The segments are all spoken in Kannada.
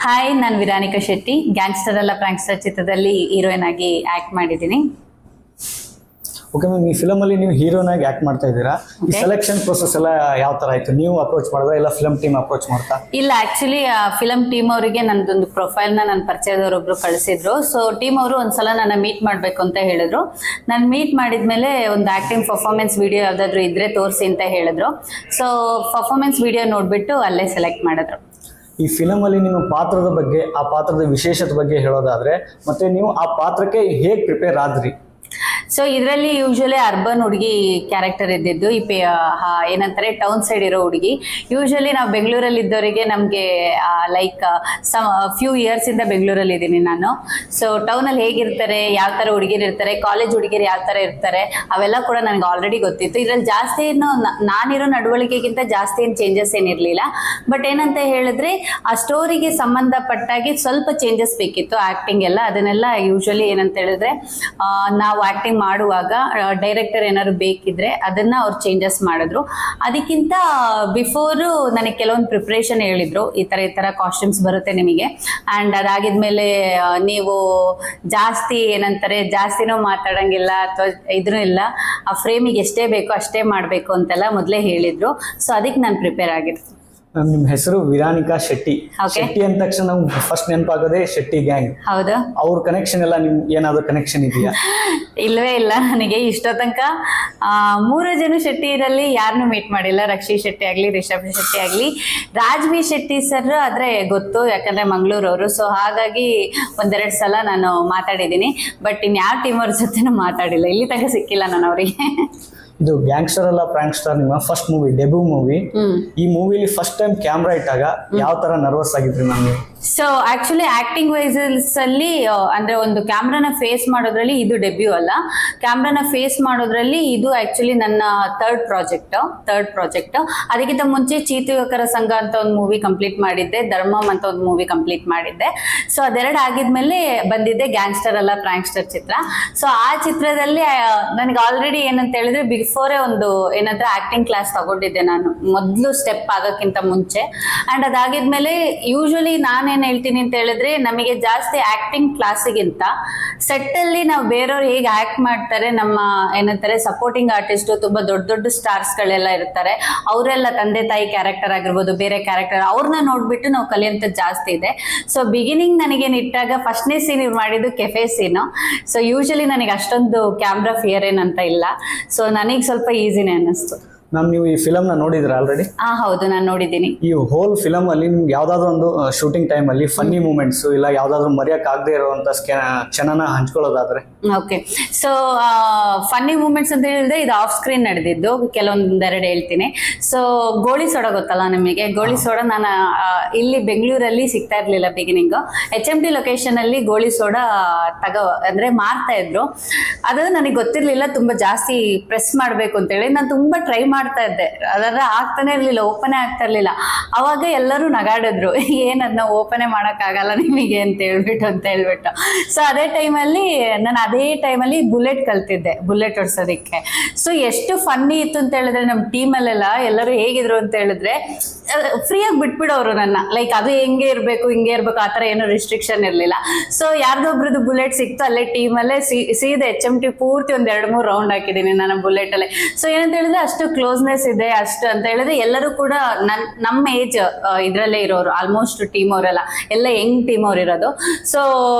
ಹಾಯ್, ನಾನು ವಿರಾನಿಕಾ ಶೆಟ್ಟಿ. ಗ್ಯಾಂಗ್ಸ್ಟರ್ ಅಲ್ಲ ಪ್ರಾಂಕ್ಸ್ಟರ್ ಚಿತ್ರದಲ್ಲಿ ಹೀರೋಯಿನ್ ಆಗಿ ಆಕ್ಟ್ ಮಾಡಿದ್ದೀನಿ. ಓಕೆ ಮ್ಯಾಮ್, ಈ ಫಿಲಮ್ ಅಲ್ಲಿ ನೀವು ಹೀರೋನ್ ಆಗಿ ಆಕ್ಟ್ ಮಾಡ್ತಾ ಇದ್ದೀರಾ. ಈ ಸೆಲೆಕ್ಷನ್ ಪ್ರೊಸೆಸ್ ಎಲ್ಲ ಯಾವ ತರ ಆಯ್ತು? ನೀವು ಅಪ್ರೋಚ್ ಮಾಡಿದ್ರೆ ಇಲ್ಲ ಫಿಲಮ್ ಟೀಮ್ ಅಪ್ರೋಚ್ ಮಾಡ್ತಾ? ಇಲ್ಲ, ಆಕ್ಚುಲಿ ಫಿಲಮ್ ಟೀಮ್ ಅವರಿಗೆ ನಂದೊಂದು ಪ್ರೊಫೈಲ್ನ ನನ್ನ ಪರಿಚಯದವರೊಬ್ರು ಕಳಿಸಿದ್ರು. ಸೊ ಟೀಮ್ ಅವರು ಒಂದ್ಸಲ ನನ್ನ ಮೀಟ್ ಮಾಡಬೇಕು ಅಂತ ಹೇಳಿದ್ರು. ನಾನು ಮೀಟ್ ಮಾಡಿದ್ಮೇಲೆ ಒಂದು ಆಕ್ಟಿಂಗ್ ಪರ್ಫಾರ್ಮೆನ್ಸ್ ವಿಡಿಯೋ ಯಾವ್ದಾದ್ರು ಇದ್ರೆ ತೋರಿಸಿ ಅಂತ ಹೇಳಿದ್ರು. ಸೊ ಪರ್ಫಾರ್ಮೆನ್ಸ್ ವಿಡಿಯೋ ನೋಡ್ಬಿಟ್ಟು ಅಲ್ಲೇ ಸೆಲೆಕ್ಟ್ ಮಾಡಿದ್ರು. ಈ ಫಿಲಮ್ ಅಲ್ಲಿ ನಿಮ್ಮ ಪಾತ್ರದ ಬಗ್ಗೆ, ಆ ಪಾತ್ರದ ವಿಶೇಷತೆ ಬಗ್ಗೆ ಹೇಳೋದಾದ್ರೆ, ಮತ್ತೆ ನೀವು ಆ ಪಾತ್ರಕ್ಕೆ ಹೇಗೆ ಪ್ರಿಪೇರ್ ಆದ್ರಿ? ಸೊ ಇದರಲ್ಲಿ ಯೂಶಲಿ ಅರ್ಬನ್ ಹುಡುಗಿ ಕ್ಯಾರೆಕ್ಟರ್ ಇದ್ದಿದ್ದು. ಏನಂತಾರೆ, ಟೌನ್ ಸೈಡ್ ಇರೋ ಹುಡುಗಿ. ಯೂಶಲಿ ನಾವು ಬೆಂಗಳೂರಲ್ಲಿ ಇದ್ದವರಿಗೆ ನಮಗೆ ಲೈಕ್ ಫ್ಯೂ ಇಯರ್ಸ್ ಇಂದ ಬೆಂಗಳೂರಲ್ಲಿ ಇದ್ದೀನಿ ನಾನು. ಸೊ ಟೌನಲ್ಲಿ ಹೇಗಿರ್ತಾರೆ, ಯಾವ ಥರ ಹುಡುಗಿರು ಇರ್ತಾರೆ, ಕಾಲೇಜ್ ಹುಡುಗಿರು ಯಾವ ಥರ ಇರ್ತಾರೆ, ಅವೆಲ್ಲ ಕೂಡ ನನಗೆ ಆಲ್ರೆಡಿ ಗೊತ್ತಿತ್ತು. ಇದರಲ್ಲಿ ಜಾಸ್ತಿ ಏನು ನಾನಿರೋ ನಡವಳಿಕೆಗಿಂತ ಜಾಸ್ತಿ ಏನು ಚೇಂಜಸ್ ಏನಿರಲಿಲ್ಲ. ಬಟ್ ಏನಂತ ಹೇಳಿದ್ರೆ, ಆ ಸ್ಟೋರಿಗೆ ಸಂಬಂಧಪಟ್ಟಾಗಿ ಸ್ವಲ್ಪ ಚೇಂಜಸ್ ಬೇಕಿತ್ತು ಆ್ಯಕ್ಟಿಂಗ್ ಎಲ್ಲ. ಅದನ್ನೆಲ್ಲ ಯೂಶಲಿ ಏನಂತ ಹೇಳಿದ್ರೆ, ನಾವು ಆ್ಯಕ್ಟಿಂಗ್ ಮಾಡುವಾಗ ಡೈರೆಕ್ಟರ್ ಏನಾದ್ರು ಬೇಕಿದ್ರೆ ಅದನ್ನ ಅವ್ರು ಚೇಂಜಸ್ ಮಾಡಿದ್ರು. ಅದಕ್ಕಿಂತ ಬಿಫೋರು ನನಗೆ ಕೆಲವೊಂದು ಪ್ರಿಪ್ರೇಷನ್ ಹೇಳಿದ್ರು, ಈ ತರ ಕಾಸ್ಟ್ಯೂಮ್ಸ್ ಬರುತ್ತೆ ನಿಮಗೆ, ಆ್ಯಂಡ್ ಅದಾಗಿದ್ಮೇಲೆ ನೀವು ಜಾಸ್ತಿ ಏನಂತಾರೆ ಜಾಸ್ತಿನೂ ಮಾತಾಡಂಗಿಲ್ಲ ಅಥವಾ ಇದ್ರೂ ಇಲ್ಲ, ಆ ಫ್ರೇಮಿಗೆ ಎಷ್ಟೇ ಬೇಕೋ ಅಷ್ಟೇ ಮಾಡಬೇಕು ಅಂತೆಲ್ಲ ಮೊದಲೇ ಹೇಳಿದ್ರು. ಸೊ ಅದಕ್ಕೆ ನಾನು ಪ್ರಿಪೇರ್ ಆಗಿದ್ದೆ. ನಿಮ್ಮ ಹೆಸರು ವಿರಾನಿಕಾ ಶೆಟ್ಟಿ. ಶೆಟ್ಟಿ ಅಂದ ತಕ್ಷಣ ನಮ್ಗೆ ಫಸ್ಟ್ ನೆನಪಾಗೋದೇ ಶೆಟ್ಟಿ ಗ್ಯಾಂಗ್. ಹೌದಾ? ಅವ್ರ ಕನೆಕ್ಷನ್ ಎಲ್ಲ ನಿಮ್ ಏನಾದ್ರು ಕನೆಕ್ಷನ್ ಇದೆಯಾ? ಇಲ್ವೇ ಇಲ್ಲ. ನನಗೆ ಇಷ್ಟೋ ತನಕ 3 ಜನ ಶೆಟ್ಟಿರಲ್ಲಿ ಯಾರನ್ನೂ ಮೀಟ್ ಮಾಡಿಲ್ಲ. ರಕ್ಷಿ ಶೆಟ್ಟಿ ಆಗಲಿ, ರಿಷಬ್ ಶೆಟ್ಟಿ ಆಗಲಿ, ರಾಜ್ವಿ ಶೆಟ್ಟಿ ಸರ್ ಆದರೆ ಗೊತ್ತು, ಯಾಕಂದರೆ ಮಂಗಳೂರವರು. ಸೊ ಹಾಗಾಗಿ ಒಂದೆರಡು ಸಲ ನಾನು ಮಾತಾಡಿದ್ದೀನಿ. ಬಟ್ ಇನ್ಯಾವ ಟೀಮ್ ಅವ್ರ ಜೊತೆನೂ ಮಾತಾಡಿಲ್ಲ, ಇಲ್ಲಿ ತನಕ ಸಿಕ್ಕಿಲ್ಲ ನಾನು ಅವರಿಗೆ. ಇದು ಗ್ಯಾಂಗ್ಸ್ಟರ್ ಅಲ್ಲ ಪ್ರಾಂಕ್ಸ್ಟರ್ ನಿಮ್ಮ ಫಸ್ಟ್ ಮೂವಿ, ಡೆಬ್ಯೂ ಮೂವಿ. ಈ ಮೂವಿಲಿ ಫಸ್ಟ್ ಟೈಮ್ ಕ್ಯಾಮ್ರಾ ಇಟ್ಟಾಗ ಯಾವ ತರ ನರ್ವಸ್ ಆಗಿದ್ರಿ ನಾನು? ಸೊ ಆಕ್ಚುಲಿ ಆಕ್ಟಿಂಗ್ ವೈಸಸ್ ಅಲ್ಲಿ ಅಂದ್ರೆ ಒಂದು ಕ್ಯಾಮ್ರಾನ ಫೇಸ್ ಮಾಡೋದ್ರಲ್ಲಿ ಇದು ಡೆಬ್ಯೂ ಅಲ್ಲ. ಕ್ಯಾಮ್ರಾನ ಫೇಸ್ ಮಾಡೋದ್ರಲ್ಲಿ ಇದು ಆಕ್ಚುಲಿ ನನ್ನ ಥರ್ಡ್ ಪ್ರಾಜೆಕ್ಟ್. ಅದಕ್ಕಿಂತ ಮುಂಚೆ ಚೀತು ಯುವಕರ ಸಂಘ ಅಂತ ಒಂದು ಮೂವಿ ಕಂಪ್ಲೀಟ್ ಮಾಡಿದ್ದೆ, ಧರ್ಮಂ ಅಂತ ಒಂದು ಮೂವಿ ಕಂಪ್ಲೀಟ್ ಮಾಡಿದ್ದೆ. ಸೊ ಅದೆರಡು ಆಗಿದ್ಮೇಲೆ ಬಂದಿದ್ದೆ ಗ್ಯಾಂಗ್ಸ್ಟರ್ ಅಲ್ಲ ಪ್ರಾಂಕ್ಸ್ಟರ್ ಚಿತ್ರ. ಸೊ ಆ ಚಿತ್ರದಲ್ಲಿ ನನಗೆ ಆಲ್ರೆಡಿ ಏನಂತ ಹೇಳಿದ್ರೆ ಬಿಫೋರೇ ಒಂದು ಏನಂದ್ರೆ ಆಕ್ಟಿಂಗ್ ಕ್ಲಾಸ್ ತಗೊಂಡಿದ್ದೆ ನಾನು, ಮೊದಲು ಸ್ಟೆಪ್ ಆಗೋಕ್ಕಿಂತ ಮುಂಚೆ. ಅಂಡ್ ಅದಾಗಿದ್ಮೇಲೆ ಯೂಶಲಿ ನಾನೇನ್ ಹೇಳ್ತೀನಿ ಅಂತ ಹೇಳಿದ್ರೆ, ನಮಗೆ ಜಾಸ್ತಿ ಆಕ್ಟಿಂಗ್ ಕ್ಲಾಸಿಗಿಂತ ಸೆಟ್ ಅಲ್ಲಿ ನಾವು ಬೇರೆಯವ್ರು ಹೇಗೆ ಆಕ್ಟ್ ಮಾಡ್ತಾರೆ, ನಮ್ಮ ಏನಂತಾರೆ ಸಪೋರ್ಟಿಂಗ್ ಆರ್ಟಿಸ್ಟ್, ತುಂಬಾ ದೊಡ್ಡ ದೊಡ್ಡ ಸ್ಟಾರ್ಸ್ ಗಳೆಲ್ಲ ಇರ್ತಾರೆ, ಅವರೆಲ್ಲ ತಂದೆ ತಾಯಿ ಕ್ಯಾರೆಕ್ಟರ್ ಆಗಿರ್ಬೋದು, ಬೇರೆ ಕ್ಯಾರೆಕ್ಟರ್, ಅವ್ರನ್ನ ನೋಡ್ಬಿಟ್ಟು ನಾವು ಕಲಿಯಂತ ಜಾಸ್ತಿ ಇದೆ. ಸೊ ಬಿಗಿನಿಂಗ್ ನನಗೇನು ಇಟ್ಟಾಗ ಫಸ್ಟ್ನೇ ಸೀನ್ ಇವ್ರು ಮಾಡಿದ್ದು ಕೆಫೆ ಸೀನು. ಸೊ ಯೂಶಲಿ ನನಗೆ ಅಷ್ಟೊಂದು ಕ್ಯಾಮ್ರಾ ಫಿಯರ್ ಏನಂತ ಇಲ್ಲ. ಸೊ ನನಗೆ ಸ್ವಲ್ಪ ಈಸಿನೇ ಅನ್ನಿಸ್ತು. ಮ್ಯಾಮ್, ನೀವು ಈ ಫಿಲಮ್ ನ ನೋಡಿದ್ರ ಆಲ್ರೆಡಿ? ಹೌದು, ನಾನು ನೋಡಿದ್ದೀನಿ. ಈ ಹೋಲ್ ಫಿಲಮ್ ಅಲ್ಲಿ ನಿಮ್ಗೆ ಯಾವ್ದಾದ್ರು ಒಂದು ಶೂಟಿಂಗ್ ಟೈಮ್ ಅಲ್ಲಿ ಫನ್ನಿ ಮೂಮೆಂಟ್ಸ್ ಇಲ್ಲ ಯಾವ್ದಾದ್ರು ಮರೆಯಕ್ ಆಗದೆ ಇರುವಂತ ಕ್ಷಣನ ಹಂಚ್ಕೊಳ್ಳೋದಾದ್ರೆ? ಓಕೆ, ಸೊ ಫನ್ನಿ ಮೂಮೆಂಟ್ಸ್ ಅಂತ ಹೇಳಿದ್ರೆ ಇದು ಆಫ್ ಸ್ಕ್ರೀನ್ ನಡೆದಿದ್ದು, ಕೆಲವೊಂದೆರಡು ಹೇಳ್ತೀನಿ. ಸೊ ಗೋಳಿ ಸೋಡ ಗೊತ್ತಲ್ಲ ನಿಮಗೆ? ಗೋಳಿ ಸೋಡ ನಾನು ಇಲ್ಲಿ ಬೆಂಗಳೂರಲ್ಲಿ ಸಿಗ್ತಾ ಇರ್ಲಿಲ್ಲ ಬಿಗಿನಿಂಗು. HMT ಲೊಕೇಶನ್ ಅಲ್ಲಿ ಗೋಳಿ ಸೋಡ ಅಂದ್ರೆ ಮಾರ್ತಾ ಇದ್ರು. ಅದು ನನಗೆ ಗೊತ್ತಿರ್ಲಿಲ್ಲ ತುಂಬಾ ಜಾಸ್ತಿ ಪ್ರೆಸ್ ಮಾಡ್ಬೇಕು ಅಂತೇಳಿ. ನಾನು ತುಂಬಾ ಟ್ರೈ ಮಾಡ್ತಾ ಇದ್ದೆ, ಅದರ ಆಗ್ತಾನೆ ಇರ್ಲಿಲ್ಲ, ಓಪನೇ ಆಗ್ತಾ ಇರ್ಲಿಲ್ಲ. ಅವಾಗ ಎಲ್ಲರೂ ನಗಾಡಿದ್ರು, ಏನದನ್ನ ಓಪನೇ ಆಗಲ್ಲ ನಿಮಗೆ ಅಂತ ಹೇಳ್ಬಿಟ್ಟು. ಸೊ ಅದೇ ಟೈಮಲ್ಲಿ ಬುಲೆಟ್ ಕಲ್ತಿದ್ದೆ, ಬುಲೆಟ್ ಹೊಡ್ಸೋದಿಕ್ಕೆ. ಸೊ ಎಷ್ಟು ಫನ್ನಿ ಇತ್ತು ಅಂತ ಹೇಳಿದ್ರೆ, ನಮ್ಮ ಟೀಮಲ್ಲೆಲ್ಲ ಎಲ್ಲರೂ ಹೇಗಿದ್ರು ಅಂತ ಹೇಳಿದ್ರೆ, ಫ್ರೀಯಾಗಿ ಬಿಟ್ಬಿಡೋರು ನನ್ನ, ಲೈಕ್ ಅದು ಹಿಂಗೆ ಇರಬೇಕು ಆ ಥರ ಏನೋ ರಿಸ್ಟ್ರಿಕ್ಷನ್ ಇರಲಿಲ್ಲ. ಸೊ ಯಾರ್ದೊಬ್ರದ್ದು ಬುಲೆಟ್ ಸಿಕ್ತು, ಅಲ್ಲೇ ಟೀಮಲ್ಲೇ ಸೀದಾ HMT ಪೂರ್ತಿ ಒಂದು 2-3 ರೌಂಡ್ ಹಾಕಿದ್ದೀನಿ ನಾನು ಬುಲೆಟಲ್ಲೇ. ಸೊ ಏನಂತ ಹೇಳಿದ್ರೆ ಅಷ್ಟು ಕ್ಲೋಸ್ನೆಸ್ ಇದೆ, ಅಷ್ಟು ಅಂತ ಹೇಳಿದ್ರೆ ಎಲ್ಲರೂ ಕೂಡ ನಮ್ಮ ಏಜ್ ಇದರಲ್ಲೇ ಇರೋರು, ಆಲ್ಮೋಸ್ಟ್ ಟೀಮ್ ಅವರೆಲ್ಲ ಎಲ್ಲ ಯಂಗ್ ಟೀಮ್ ಅವ್ರು ಇರೋದು. ಸೊ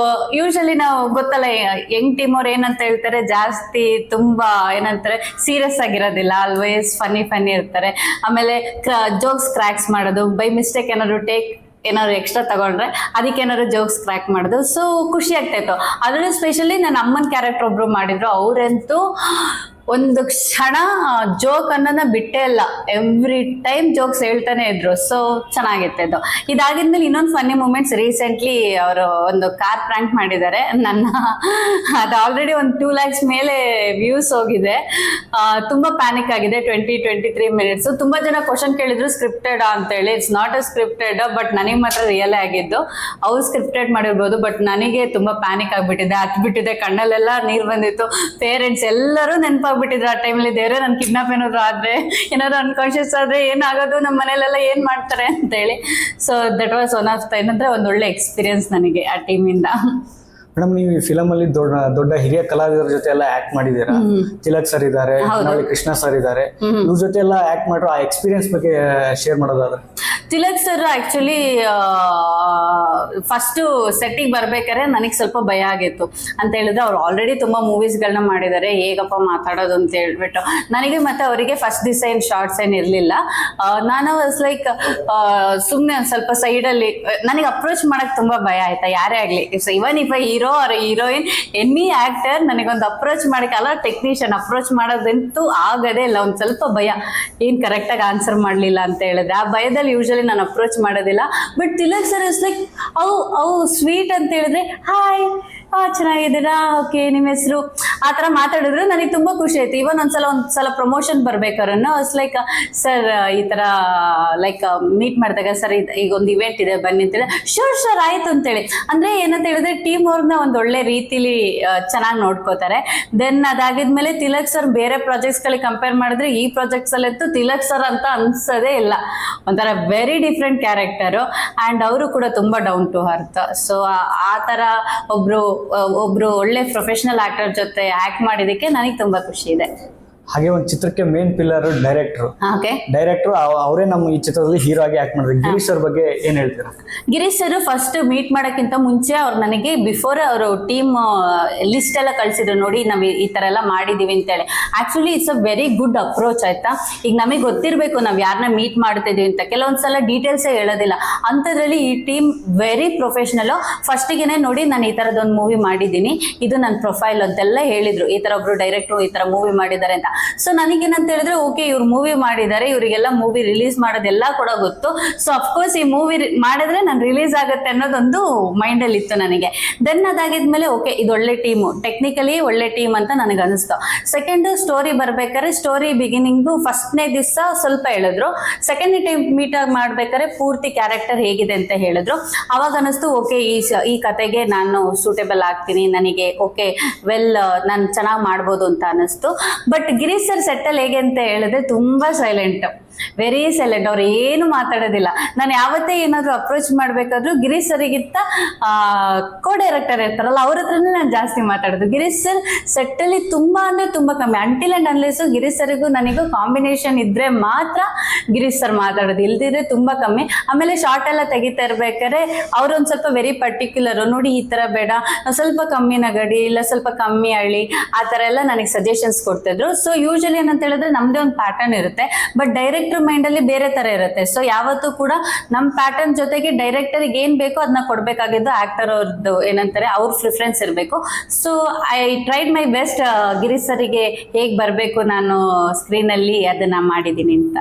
ಯೂಶಲಿ ನಾವು ಗೊತ್ತಲ್ಲ, ಯಂಗ್ ಟೀಮ್ ಅವ್ರು ಏನಂತ ಹೇಳ್ತಾರೆ, ಜಾಸ್ತಿ ತುಂಬಾ ಏನಂತಾರೆ ಸೀರಿಯಸ್ ಆಗಿರೋದಿಲ್ಲ, ಆಲ್ವೇಸ್ ಫನ್ನಿ ಇರ್ತಾರೆ. ಆಮೇಲೆ ಜೋಕ್ಸ್ ಕ್ರ್ಯಾಕ್ಸ್ ಮಾಡೋದು, ಬೈ ಮಿಸ್ಟೇಕ್ ಏನಾದ್ರು ಎಕ್ಸ್ಟ್ರಾ ತಗೊಂಡ್ರೆ ಅದಕ್ಕೆ ಏನಾದ್ರು ಜೋಕ್ಸ್ ಕ್ರ್ಯಾಕ್ ಮಾಡೋದು. ಸೊ ಖುಷಿ ಆಗ್ತಾ ಇತ್ತು. ಅದರಲ್ಲೂ ಸ್ಪೆಷಲಿ ನನ್ನ ಅಮ್ಮನ ಕ್ಯಾರೆಕ್ಟರ್ ಒಬ್ರು ಮಾಡಿದ್ರು, ಅವರಂತೂ ಒಂದು ಕ್ಷಣ ಜೋಕ್ ಅನ್ನೋದನ್ನ ಬಿಟ್ಟೇ ಇಲ್ಲ, ಎವ್ರಿ ಟೈಮ್ ಜೋಕ್ಸ್ ಹೇಳ್ತಾನೆ ಇದ್ರು. ಸೊ ಚೆನ್ನಾಗಿತ್ತು. ಇದಾಗಿದ್ಮೇಲೆ ಇನ್ನೊಂದು ಫನ್ನಿ ಮೂಮೆಂಟ್ಸ್, ರೀಸೆಂಟ್ಲಿ ಅವರು ಒಂದು ಕಾರ್ ಪ್ರ್ಯಾಂಕ್ ಮಾಡಿದ್ದಾರೆ ನನ್ನ. ಅದು ಆಲ್ರೆಡಿ ಒಂದು 2 lakhs ಮೇಲೆ ವ್ಯೂಸ್ ಹೋಗಿದೆ. ತುಂಬಾ ಪ್ಯಾನಿಕ್ ಆಗಿದೆ. 20-23 minutes. ತುಂಬಾ ಜನ ಕ್ವಶನ್ ಕೇಳಿದ್ರು ಸ್ಕ್ರಿಪ್ಟೆಡ್ ಅಂತೇಳಿ. It's not a scripted, but ನನಗೆ ಮಾತ್ರ ರಿಯಲ್ ಆಗಿದ್ದು. ಅವ್ರು ಸ್ಕ್ರಿಪ್ಟೆಡ್ ಮಾಡಿರ್ಬೋದು, ಬಟ್ ನನಗೆ ತುಂಬಾ ಪ್ಯಾನಿಕ್ ಆಗ್ಬಿಟ್ಟಿದೆ, ಹತ್ಬಿಟ್ಟಿದೆ, ಕಣ್ಣಲ್ಲೆಲ್ಲ ನೀರು ಬಂದಿತ್ತು. ಪೇರೆಂಟ್ಸ್ ಎಲ್ಲರೂ ನೆನಪಾಗ್ಬಿಟ್ಟಿದ್ರು, ಹೋಗ್ಬಿಟ್ಟಿದ್ರು ಆ ಟೈಮಲ್ಲಿ. ದೇವ್ರೆ ನನ್ ಕಿಡ್ನಾಪ್ ಏನಾದ್ರು ಆದ್ರೆ, ಏನಾದ್ರು ಅನ್ಕಾನ್ಶಿಯಸ್ ಆದ್ರೆ ಏನಾಗೋದು, ನಮ್ಮ ಮನೇಲೆಲ್ಲ ಏನ್ ಮಾಡ್ತಾರೆ ಅಂತೇಳಿ. So that was one of ಏನಂದ್ರೆ ಒಂದು ಒಳ್ಳೆ ಎಕ್ಸ್ಪೀರಿಯನ್ಸ್ ನನಗೆ ಆ ಟೀಮಿಂದ. ಮೇಡಮ್ ನೀವು ಈ ಫಿಲಮ್ ಅಲ್ಲಿ ದೊಡ್ಡ ದೊಡ್ಡ ಹಿರಿಯ ಕಲಾವಿದರ ಜೊತೆ ಎಲ್ಲ ಆಕ್ಟ್ ಮಾಡಿದೀರಾ. ತಿಲಕ್ ಸರ್ ಇದ್ದಾರೆ, ಕೃಷ್ಣ ಸರ್ ಇದ್ದಾರೆ, ಇವ್ರ ಜೊತೆ ಎಲ್ಲ ಆಕ್ಟ್ ಮಾಡಿರೋ ಆ ಎಕ್ಸ್ಪೀರಿಯನ್ಸ್ ಬಗ್ಗೆ ಶೇರ್ ಮಾಡೋದಾದ್ರೆ. ತಿಲಕ್ ಸರ್ ಆಕ್ಚುಲಿ ಫಸ್ಟ್ ಸೆಟ್ಟಿಗೆ ಬರ್ಬೇಕಾದ್ರೆ ನನಗೆ ಸ್ವಲ್ಪ ಭಯ ಆಗಿತ್ತು. ಅಂತ ಹೇಳಿದ್ರೆ ಅವ್ರು ಆಲ್ರೆಡಿ ತುಂಬಾ ಮೂವೀಸ್ಗಳನ್ನ ಮಾಡಿದ್ದಾರೆ, ಹೇಗಪ್ಪ ಮಾತಾಡೋದು ಅಂತ ಹೇಳ್ಬಿಟ್ಟು ನನಗೆ. ಮತ್ತೆ ಅವರಿಗೆ ಫಸ್ಟ್ ದಿವಸ ಏನು ಶಾರ್ಟ್ಸ್ ಏನು ಇರಲಿಲ್ಲ. ನಾನು ವಾಸ್ ಲೈಕ್ ಸುಮ್ಮನೆ ಒಂದು ಸ್ವಲ್ಪ ಸೈಡಲ್ಲಿ ನನಗೆ ಅಪ್ರೋಚ್ ಮಾಡಕ್ ತುಂಬಾ ಭಯ ಆಯ್ತಾ, ಯಾರೇ ಆಗಲಿ, even if hero or heroine any actor, ನನಗೊಂದು ಅಪ್ರೋಚ್ ಮಾಡಕ್ಕಲ್ಲ, ಟೆಕ್ನಿಷಿಯನ್ ಅಪ್ರೋಚ್ ಮಾಡೋದಂತೂ ಆಗದೇ ಇಲ್ಲ. ಒಂದು ಸ್ವಲ್ಪ ಭಯ, ಏನು ಕರೆಕ್ಟಾಗಿ ಆನ್ಸರ್ ಮಾಡಲಿಲ್ಲ ಅಂತ ಹೇಳಿದ್ರೆ ಆ ಭಯದಲ್ಲಿ ಯೂಶಲಿ ನಾನು ಅಪ್ರೋಚ್ ಮಾಡೋದಿಲ್ಲ. But Tilak sir is like ಅವು ಸ್ವೀಟ್ ಅಂತ ಹೇಳಿದ್ರೆ ಹಾಯ್ ಚೆನ್ನಾಗಿದ್ದೀರಾ, ಓಕೆ ನಿಮ್ಮ ಹೆಸರು, ಆ ಥರ ಮಾತಾಡಿದ್ರು ನನಗೆ ತುಂಬ ಖುಷಿ ಆಯ್ತು. ಇವನ್ ಒಂದ್ಸಲ ಪ್ರಮೋಷನ್ ಬರ್ಬೇಕಾದ್ರೂ ಇಟ್ಸ್ ಲೈಕ್ ಸರ್ ಈ ಥರ ಲೈಕ್ ಮೀಟ್ ಮಾಡಿದಾಗ ಸರ್ ಈಗ ಒಂದು ಇವೆಂಟ್ ಇದೆ ಬನ್ನಿ ಅಂತೇಳಿ, ಶೋರ್ ಆಯ್ತು ಅಂತೇಳಿ. ಅಂದರೆ ಏನಂತ ಹೇಳಿದ್ರೆ ಟೀಮ್ ಅವ್ರನ್ನ ಒಂದು ಒಳ್ಳೆ ರೀತಿಲಿ ಚೆನ್ನಾಗಿ ನೋಡ್ಕೋತಾರೆ. ದೆನ್ ಅದಾಗಿದ್ಮೇಲೆ ತಿಲಕ್ ಸರ್ ಬೇರೆ ಪ್ರಾಜೆಕ್ಟ್ಸ್ಗಳಿಗೆ ಕಂಪೇರ್ ಮಾಡಿದ್ರೆ ಈ ಪ್ರಾಜೆಕ್ಟ್ಸಲ್ಲಂತೂ ತಿಲಕ್ ಸರ್ ಅಂತ ಅನ್ಸೋದೇ ಇಲ್ಲ. ಒಂಥರ ವೆರಿ ಡಿಫ್ರೆಂಟ್ ಕ್ಯಾರೆಕ್ಟರು ಆ್ಯಂಡ್ ಅವರು ಕೂಡ ತುಂಬ ಡೌನ್ ಟು ಅರ್ತ್. ಸೊ ಆ ಥರ ಒಬ್ರು ಒಳ್ಳೆ ಪ್ರೊಫೆಷನಲ್ ಆಕ್ಟರ್ ಜೊತೆ ಆಕ್ಟ್ ಮಾಡಿದಕ್ಕೆ ನನಗೆ ತುಂಬಾ ಖುಷಿ ಇದೆ. ಹಾಗೆ ಒಂದು ಚಿತ್ರಕ್ಕೆ ಮೇನ್ ಪಿಲ್ಲರ್ ಡೈರೆಕ್ಟರ್ ಅವರೇ ನಮ್ಮ ಈ ಚಿತ್ರದಲ್ಲಿ ಹೀರೋ ಆಗಿ ಆಕ್ಟ್ ಮಾಡಿದ್ರು. ಗಿರೀಶ್ ಸರ್ ಬಗ್ಗೆ ಏನ್ ಹೇಳ್ತೀರಾ? ಗಿರೀಶ್ ಸರ್ ಫಸ್ಟ್ ಮೀಟ್ ಮಾಡೋಕ್ಕಿಂತ ಮುಂಚೆ ಅವ್ರು ನನಗೆ ಬಿಫೋರ್ ಅವರು ಟೀಮ್ ಲಿಸ್ಟ್ ಎಲ್ಲ ಕಳ್ಸಿದ್ರು, ನೋಡಿ ನಾವು ಈ ತರ ಎಲ್ಲ ಮಾಡಿದೀವಿ ಅಂತೇಳಿ. Actually it's a very good approach ಆಯ್ತಾ. ಈಗ ನಮಗೆ ಗೊತ್ತಿರಬೇಕು ನಾವು ಯಾರನ್ನ ಮೀಟ್ ಮಾಡ್ತಿದೀವಿ ಅಂತ, ಕೆಲವೊಂದ್ಸಲ ಡೀಟೇಲ್ಸೇ ಹೇಳೋದಿಲ್ಲ. ಅಂಥದ್ರಲ್ಲಿ ಈ ಟೀಮ್ ವೆರಿ ಪ್ರೊಫೆಷನಲ್. ಫಸ್ಟಿಗೆನೆ ನೋಡಿ ನಾನು ಈ ಥರದೊಂದು ಮೂವಿ ಮಾಡಿದ್ದೀನಿ, ಇದು ನನ್ನ ಪ್ರೊಫೈಲ್ ಅಂತೆಲ್ಲ ಹೇಳಿದ್ರು. ಈ ಥರ ಒಬ್ರು ಡೈರೆಕ್ಟ್ರು ಈ ಥರ ಮೂವಿ ಮಾಡಿದ್ದಾರೆ ಅಂತ. ಸೊ ನನಗೇನಂತ ಹೇಳಿದ್ರೆ ಓಕೆ ಇವ್ರು ಮೂವಿ ಮಾಡಿದ್ದಾರೆ, ಇವರಿಗೆಲ್ಲ ಮೂವಿ ರಿಲೀಸ್ ಮಾಡೋದೆಲ್ಲ ಕೂಡ ಗೊತ್ತು. ಸೊ ಅಫ್ಕೋರ್ಸ್ ಈ ಮೂವಿ ಮಾಡಿದ್ರೆ ನಾನು ರಿಲೀಸ್ ಆಗುತ್ತೆ ಅನ್ನೋದೊಂದು ಮೈಂಡಲ್ಲಿ ಇತ್ತು ನನಗೆ. ದೆನ್ ಅದಾಗಿದ್ಮೇಲೆ ಓಕೆ ಇದು ಒಳ್ಳೆ ಟೀಮು, ಟೆಕ್ನಿಕಲಿ ಒಳ್ಳೆ ಟೀಮ್ ಅಂತ ನನಗೆ ಅನಿಸ್ತು. ಸೆಕೆಂಡ್ ಸ್ಟೋರಿ ಬರ್ಬೇಕಾದ್ರೆ ಸ್ಟೋರಿ ಬಿಗಿನಿಂಗು ಫಸ್ಟ್ನೇ ದಿವಸ ಸ್ವಲ್ಪ ಹೇಳಿದ್ರು, ಸೆಕೆಂಡ್ ಟೈಮ್ ಮೀಟ್ ಮಾಡ್ಬೇಕಾದ್ರೆ ಪೂರ್ತಿ ಕ್ಯಾರೆಕ್ಟರ್ ಹೇಗಿದೆ ಅಂತ ಹೇಳಿದ್ರು. ಅವಾಗ ಅನಿಸ್ತು ಓಕೆ ಈ ಕತೆಗೆ ನಾನು ಸೂಟೇಬಲ್ ಆಗ್ತೀನಿ, ನನಗೆ ಓಕೆ ವೆಲ್ ನಾನು ಚೆನ್ನಾಗಿ ಮಾಡ್ಬೋದು ಅಂತ ಅನಿಸ್ತು. ಬಟ್ ಗಿರೀಶ್ ಸರ್ ಸೆಟ್ಟಲ್ಲಿ ಹೇಗೆ ಅಂತ ಹೇಳಿದ್ರೆ ತುಂಬಾ ಸೈಲೆಂಟ್, ವೆರಿ ಸೈಲೆಂಟ್. ಅವ್ರು ಏನು ಮಾತಾಡೋದಿಲ್ಲ. ನಾನು ಯಾವತ್ತೇ ಏನಾದ್ರು ಅಪ್ರೋಚ್ ಮಾಡ್ಬೇಕಾದ್ರೂ ಗಿರೀಶ್ ಸರಿಗಿಂತ ಕೋ ಡೈರೆಕ್ಟರ್ ಇರ್ತಾರಲ್ಲ ಅವ್ರ ಹತ್ರನೇ ನಾನು ಜಾಸ್ತಿ ಮಾತಾಡೋದು. ಗಿರೀಶ್ ಸರ್ ಸೆಟ್ಟಲ್ಲಿ ತುಂಬಾ ಅಂದ್ರೆ ತುಂಬಾ ಕಮ್ಮಿ. ಅಂಟಿಲ್ ಅಂಡ್ ಅನ್ಲೆಸ್ ಗಿರೀಶ್ ಸರಿಗೂ ನನಗೂ ಕಾಂಬಿನೇಷನ್ ಇದ್ರೆ ಮಾತ್ರ ಗಿರೀಶ್ ಸರ್ ಮಾತಾಡೋದು, ಇಲ್ದಿದ್ರೆ ತುಂಬಾ ಕಮ್ಮಿ. ಆಮೇಲೆ ಶಾರ್ಟ್ ಎಲ್ಲ ತೆಗಿತಾ ಇರ್ಬೇಕಾದ್ರೆ ಅವ್ರೊಂದ್ ಸ್ವಲ್ಪ ವೆರಿ ಪರ್ಟಿಕ್ಯುಲರ್, ನೋಡಿ ಈ ತರ ಬೇಡ, ಸ್ವಲ್ಪ ಕಮ್ಮಿ ನಗಡಿ, ಇಲ್ಲ ಸ್ವಲ್ಪ ಕಮ್ಮಿ ಅಳಿ, ಆ ತರ ಎಲ್ಲ ನನಗೆ ಸಜೆಷನ್ಸ್ ಕೊಡ್ತಿದ್ರು. ಸೊ ಯೂಶಲಿ ಏನಂತ ಹೇಳಿದ್ರೆ ನಮ್ದೇ ಒಂದು ಪ್ಯಾಟರ್ನ್ ಇರುತ್ತೆ, ಬಟ್ ಡೈರೆಕ್ಟರ್ ಮೈಂಡ್ ಅಲ್ಲಿ ಬೇರೆ ತರ ಇರುತ್ತೆ. ಸೊ ಯಾವತ್ತೂ ಕೂಡ ನಮ್ಮ ಪ್ಯಾಟರ್ನ್ ಜೊತೆಗೆ ಡೈರೆಕ್ಟರ್ಗೆ ಏನ್ ಬೇಕೋ ಅದನ್ನ ಕೊಡ್ಬೇಕಾಗಿದ್ದು ಆಕ್ಟರ್ ಅವ್ರದ್ದು ಏನಂತಾರೆ ಅವ್ರ ಪ್ರಿಫರೆನ್ಸ್ ಇರಬೇಕು. So I tried my best Girish ಸರಿಗೆ ಹೇಗ್ ಬರ್ಬೇಕು ನಾನು ಸ್ಕ್ರೀನ್ ಅಲ್ಲಿ ಅದನ್ನ ಮಾಡಿದೀನಿ ಅಂತ.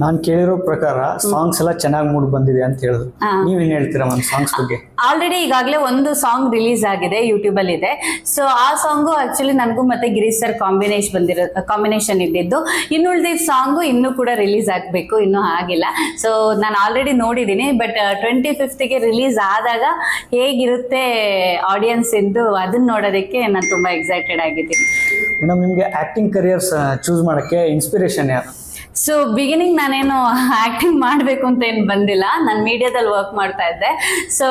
ನಾನು ಕೇಳಿರೋ ಪ್ರಕಾರ ಸಾಂಗ್ಸ್ ಎಲ್ಲ ಚೆನ್ನಾಗಿ ಮೂಡ್ ಬಂದಿದೆ ಅಂತ ಹೇಳಿದ್ರು, ನೀವೇನ್ ಹೇಳ್ತೀರಾ ಮ್ಯಾಮ್ ಸಾಂಗ್ಸ್ ಬಗ್ಗೆ? ಆಲ್ರೆಡಿ ಈಗಾಗಲೇ ಒಂದು ಸಾಂಗ್ ರಿಲೀಸ್ ಆಗಿದೆ, ಯೂಟ್ಯೂಬ್ ಅಲ್ಲಿ ಇದೆ. ಸೊ ಆ ಸಾಂಗು ಆಕ್ಚುಲಿ ನನಗೂ ಮತ್ತೆ ಗಿರೀಶ್ ಸರ್ ಕಾಂಬಿನೇಷನ್ ಇದ್ದಿದ್ದು. ಇನ್ನು ಉಳಿದಿದ್ದ ಸಾಂಗು ಇನ್ನೂ ಕೂಡ ರಿಲೀಸ್ ಆಗಬೇಕು, ಇನ್ನೂ ಆಗಿಲ್ಲ. ಸೊ ನಾನು ಆಲ್ರೆಡಿ ನೋಡಿದ್ದೀನಿ, ಬಟ್ 25th ರಿಲೀಸ್ ಆದಾಗ ಹೇಗಿರುತ್ತೆ ಆಡಿಯನ್ಸ್ ಇಂದು ಅದನ್ನ ನೋಡೋದಕ್ಕೆ ನಾನು ತುಂಬಾ ಎಕ್ಸೈಟೆಡ್ ಆಗಿದ್ದೀನಿ. ಮೇಡಮ್ ನಿಮಗೆ ಆಕ್ಟಿಂಗ್ ಕರಿಯರ್ಸ್ ಚೂಸ್ ಮಾಡೋಕ್ಕೆ ಇನ್ಸ್ಪಿರೇಷನ್ ಯಾರು? ಸೊ ಬಿಗಿನಿಂಗ್ ನಾನೇನು ಆ್ಯಕ್ಟಿಂಗ್ ಮಾಡಬೇಕು ಅಂತ ಏನು ಬಂದಿಲ್ಲ, ನಾನು ಮೀಡಿಯಾದಲ್ಲಿ ವರ್ಕ್ ಮಾಡ್ತಾ ಇದ್ದೆ. ಸೊ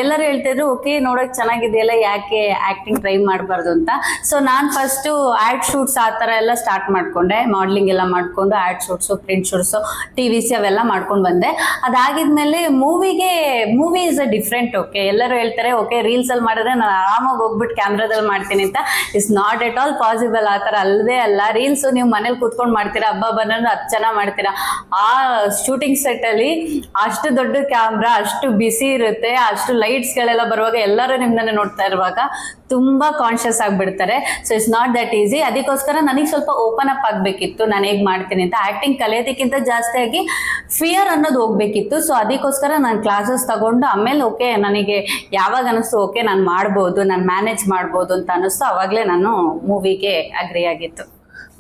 ಎಲ್ಲರೂ ಹೇಳ್ತಿದ್ರು ಓಕೆ ನೋಡೋಕೆ ಚೆನ್ನಾಗಿದೆಯಲ್ಲ, ಯಾಕೆ ಆ್ಯಕ್ಟಿಂಗ್ ಟ್ರೈ ಮಾಡಬಾರ್ದು ಅಂತ. ಸೊ ನಾನು ಫಸ್ಟು ಆ್ಯಡ್ ಶೂಟ್ಸ್ ಆ ಥರ ಎಲ್ಲ ಸ್ಟಾರ್ಟ್ ಮಾಡಿಕೊಂಡೆ, ಮಾಡಲಿಂಗ್ ಎಲ್ಲ ಮಾಡಿಕೊಂಡು ad shoots, print shoots, TVC ಅವೆಲ್ಲ ಮಾಡ್ಕೊಂಡು ಬಂದೆ. ಅದಾಗಿದ್ಮೇಲೆ movie is a different. Okay ಎಲ್ಲರೂ ಹೇಳ್ತಾರೆ ಓಕೆ ರೀಲ್ಸಲ್ಲಿ ಮಾಡಿದ್ರೆ ನಾನು ಆರಾಮಾಗಿ ಹೋಗ್ಬಿಟ್ಟು ಕ್ಯಾಮ್ರಾದಲ್ಲಿ ಮಾಡ್ತೀನಿ ಅಂತ. It's not at all possible. ಆ ಥರ ಅಲ್ಲವೇ ಅಲ್ಲ. ರೀಲ್ಸು ನೀವು ಮನೇಲಿ ಕೂತ್ಕೊಂಡು ಮಾಡ್ತೀರಾ, ಹಬ್ಬ ಬಂದ್ರೆ ಚೆನ್ನಾಗಿ ಮಾಡ್ತೀರಾ. ಆ ಶೂಟಿಂಗ್ ಸೆಟ್ ಅಲ್ಲಿ ಅಷ್ಟು ದೊಡ್ಡ ಕ್ಯಾಮ್ರಾ, ಅಷ್ಟು ಬಿಸಿ ಇರುತ್ತೆ, ಅಷ್ಟು ಲೈಟ್ಸ್ ಗಳೆಲ್ಲ ಬರುವಾಗ ಎಲ್ಲರೂ ನಿಮ್ಮನ್ನೇ ನೋಡ್ತಾ ಇರುವಾಗ ತುಂಬಾ ಕಾನ್ಶಿಯಸ್ ಆಗಿಬಿಡ್ತಾರೆ. So it's not that easy. ಅದಕ್ಕೋಸ್ಕರ ನನಗೆ ಸ್ವಲ್ಪ ಓಪನ್ ಅಪ್ ಆಗಬೇಕಿತ್ತು, ನಾನು ಹೇಗೆ ಮಾಡ್ತೀನಿ ಅಂತ. ಆಕ್ಟಿಂಗ್ ಕಲಿಯೋದಕ್ಕಿಂತ ಜಾಸ್ತಿಯಾಗಿ ಫಿಯರ್ ಅನ್ನೋದು ಹೋಗ್ಬೇಕಿತ್ತು. ಸೊ ಅದಕ್ಕೋಸ್ಕರ ನಾನು ಕ್ಲಾಸಸ್ ತಗೊಂಡು ಆಮೇಲೆ ಓಕೆ ನನಗೆ ಯಾವಾಗ ಅನಿಸ್ತು ಓಕೆ ನಾನು ಮಾಡ್ಬೋದು, ನಾನು ಮ್ಯಾನೇಜ್ ಮಾಡ್ಬೋದು ಅಂತ ಅನಿಸ್ತು, ಅವಾಗಲೇ ನಾನು ಮೂವಿಗೆ ಅಗ್ರಿ ಆಗಿತ್ತು.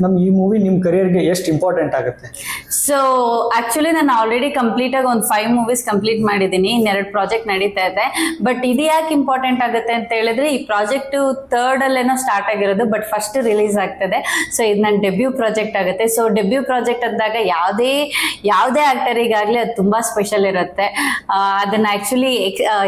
ನಮ್ ಈ ಮೂವಿ ನಿಮ್ ಕರಿಯರ್ಗೆ ಎಷ್ಟು ಇಂಪಾರ್ಟೆಂಟ್ ಆಗುತ್ತೆ? ಸೊ ಆಕ್ಚುಲಿ ನಾನು ಆಲ್ರೆಡಿ ಕಂಪ್ಲೀಟ್ ಆಗಿ ಒಂದು 5 ಮೂವೀಸ್ ಕಂಪ್ಲೀಟ್ ಮಾಡಿದ್ದೀನಿ, ಇನ್ನೆರಡು ಪ್ರಾಜೆಕ್ಟ್ ನಡೀತಾ ಇದೆ. ಬಟ್ ಇದು ಯಾಕೆ ಇಂಪಾರ್ಟೆಂಟ್ ಆಗುತ್ತೆ ಅಂತ ಹೇಳಿದ್ರೆ, ಈ ಪ್ರಾಜೆಕ್ಟ್ 3rd ಅಲ್ಲೇನೋ ಸ್ಟಾರ್ಟ್ ಆಗಿರೋದು, ಬಟ್ ಫಸ್ಟ್ ರಿಲೀಸ್ ಆಗ್ತದೆ. ಸೊ ಇದು ನನ್ನ ಡೆಬ್ಯೂ ಪ್ರಾಜೆಕ್ಟ್ ಆಗುತ್ತೆ. ಸೊ ಡೆಬ್ಯೂ ಪ್ರಾಜೆಕ್ಟ್ ಅಂದಾಗ ಯಾವುದೇ ಆಕ್ಟರಿಗಾಗಲಿ ಅದು ತುಂಬಾ ಸ್ಪೆಷಲ್ ಇರುತ್ತೆ. ಅದನ್ನ ಆಕ್ಚುಲಿ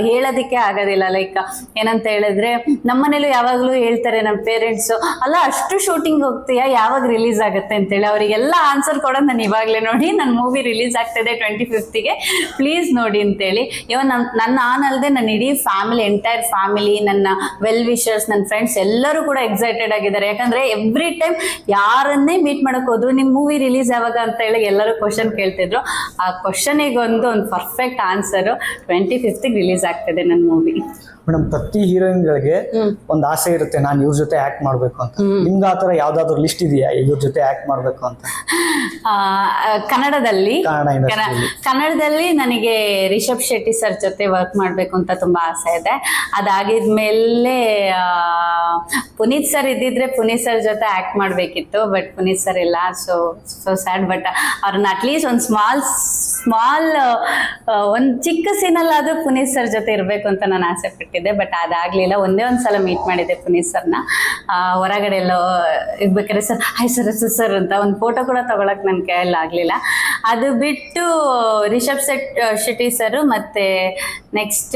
ಹೇಳೋದಕ್ಕೆ ಆಗೋದಿಲ್ಲ. ಲೈಕ್ ಏನಂತ ಹೇಳಿದ್ರೆ, ನಮ್ಮನೇಲೂ ಯಾವಾಗಲೂ ಹೇಳ್ತಾರೆ ನಮ್ಮ ಪೇರೆಂಟ್ಸು, ಅಲ್ಲ ಅಷ್ಟು ಶೂಟಿಂಗ್ ಹೋಗ್ತೀಯಾ, ಯಾವಾಗ ರಿಲೀಸ್ ಆಗುತ್ತೆ ಅಂತೇಳಿ. ಅವರಿಗೆಲ್ಲ ಆನ್ಸರ್ ಕೊಡೋದು ನಾನು ಇವಾಗಲೇ, ನೋಡಿ ನನ್ನ ಮೂವಿ ರಿಲೀಸ್ ಆಗ್ತದೆ 25th ಪ್ಲೀಸ್ ನೋಡಿ ಅಂತೇಳಿ. ಇವನ್ ನನ್ನ ನಾನಲ್ಲದೆ ನನ್ನ ಇಡೀ ಫ್ಯಾಮಿಲಿ, ಎಂಟೈರ್ ಫ್ಯಾಮಿಲಿ, ನನ್ನ ವೆಲ್ ವಿಶರ್ಸ್, ನನ್ನ ಫ್ರೆಂಡ್ಸ್ ಎಲ್ಲರೂ ಕೂಡ ಎಕ್ಸೈಟೆಡ್ ಆಗಿದ್ದಾರೆ. ಯಾಕಂದ್ರೆ ಎವ್ರಿ ಟೈಮ್ ಯಾರನ್ನೇ ಮೀಟ್ ಮಾಡಕ್ ಹೋದ್ರು ನಿಮ್ಮ ಮೂವಿ ರಿಲೀಸ್ ಯಾವಾಗ ಅಂತ ಹೇಳಿ ಎಲ್ಲರೂ ಕ್ವಶನ್ ಕೇಳ್ತಿದ್ರು. ಆ ಕ್ವಶನಿಗೆ ಒಂದು ಪರ್ಫೆಕ್ಟ್ ಆನ್ಸರು 25th ರಿಲೀಸ್ ಆಗ್ತದೆ ನನ್ನ ಮೂವಿ. ಮೇಡಮ್, ಪ್ರತಿ ಹೀರೋಯಿನ್ಗಳಿಗೆ ಒಂದು ಆಸೆ ಇರುತ್ತೆ, ನಾನು ಇವ್ರ ಜೊತೆ ಆಕ್ಟ್ ಮಾಡ್ಬೇಕು ಅಂತ. ನಿಮ್ಗೆ ಆತರ ಯಾವ್ದಾದ್ರು ಲಿಸ್ಟ್ ಇದೆಯಾ ಇವ್ರ ಜೊತೆ ಆಕ್ಟ್ ಮಾಡ್ಬೇಕು ಅಂತ? ಕನ್ನಡದಲ್ಲಿ ಕನ್ನಡ ಇಂಡಸ್ಟ್ರಿಯಲ್ಲಿ ಕನ್ನಡದಲ್ಲಿ ನನಗೆ ರಿಷಬ್ ಶೆಟ್ಟಿ ಸರ್ ಜೊತೆ ವರ್ಕ್ ಮಾಡಬೇಕು ಅಂತ ತುಂಬಾ ಆಸೆ ಇದೆ. ಅದಾಗಿದ್ಮೇಲೆ ಪುನೀತ್ ಸರ್ ಇದ್ದಿದ್ರೆ ಪುನೀತ್ ಸರ್ ಜೊತೆ ಆಕ್ಟ್ ಮಾಡಬೇಕಿತ್ತು, ಬಟ್ ಪುನೀತ್ ಸರ್ ಇಲ್ಲ. So sad. ಬಟ್ ಅವ್ರನ್ನ ಅಟ್ಲೀಸ್ಟ್ ಒಂದು ಸ್ಮಾಲ್ ಒಂದು ಚಿಕ್ಕ ಸೀನಲ್ಲಾದ್ರೂ ಪುನೀತ್ ಸರ್ ಜೊತೆ ಇರಬೇಕು ಅಂತ ನಾನು ಆಸೆ ಪಟ್ಟಿದ್ದೆ. ಬಟ್ ಅದಾಗ್ಲಿಲ್ಲ. ಒಂದೇ ಒಂದ್ಸಲ ಮೀಟ್ ಮಾಡಿದ್ದೆ ಪುನೀತ್ ಸರ್ನ, ಹೊರಗಡೆ ಎಲ್ಲೋ ಇರ್ಬೇಕಾದ್ರೆ ಸರ್ ಹಾಯ್ ಸರ್ ಸರ್ ಅಂತ ಒಂದು ಫೋಟೋ ಕೂಡ ತಗೊಳಕ್ ನನ್ನ ಕೈಯಲ್ಲಿ ಆಗ್ಲಿಲ್ಲ. ಅದು ಬಿಟ್ಟು ರಿಷಬ್ ಶೆಟ್ಟಿ ಸರ್ ಮತ್ತೆ ನೆಕ್ಸ್ಟ್